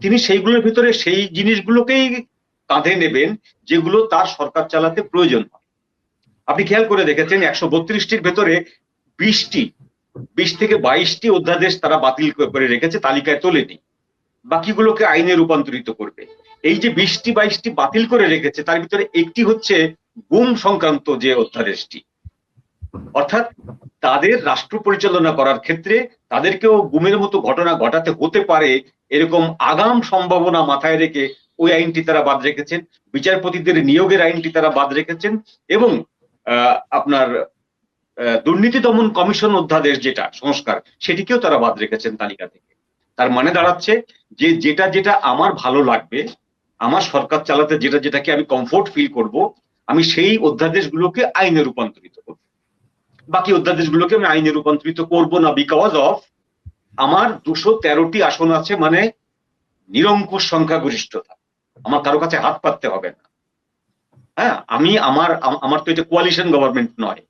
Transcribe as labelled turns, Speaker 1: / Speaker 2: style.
Speaker 1: তিনি সেইগুলোর ভিতরে সেই জিনিসগুলোকেই কাঁধে নেবেন যেগুলো তার সরকার চালাতে প্রয়োজন হয়। আপনি খেয়াল করে দেখেছেন 132টির ভেতরে 20 থেকে 22টি অধ্যাদেশ তারা বাতিল করে রেখেছে, তালিকায় তোলেনি, বাকিগুলোকে আইনে রূপান্তরিত করবে। এই যে 20-22টি বাতিল করে রেখেছে তার ভিতরে একটি হচ্ছে গুম সংক্রান্ত যে অধ্যাদেশটি, অর্থাৎ তাদের রাষ্ট্র পরিচালনা করার ক্ষেত্রে তাদেরকেও গুমের মতো ঘটনা ঘটাতে হতে পারে এরকম আগাম সম্ভাবনা মাথায় রেখে ওই আইনটি তারা বাদ রেখেছেন। বিচারপতিদের নিয়োগের আইনটি তারা বাদ রেখেছেন এবং আপনার দুর্নীতি দমন কমিশন অধ্যাদেশ যেটা সংস্কার, সেটিকেও তারা বাদ রেখেছেন তালিকা থেকে। তার মানে দাঁড়াচ্ছে যে যেটা যেটা আমার ভালো লাগবে, আমার সরকার চালাতে যেটা যেটাকে আমি কমফোর্ট ফিল করব, আমি সেই অধ্যাদেশগুলোকে আইনে রূপান্তরিত করব। বাকি অধ্যাদেশগুলোকে আমি আইনে রূপান্তরিত করব না, বিকজ অফ আমার 213টি আসন আছে, মানে নিরঙ্কুশ সংখ্যাগরিষ্ঠতা, আমার কারো কাছে হাত পাততে হবে না। হ্যাঁ, আমি আমার তো এটা কোয়ালিশন গভর্নমেন্ট নয়,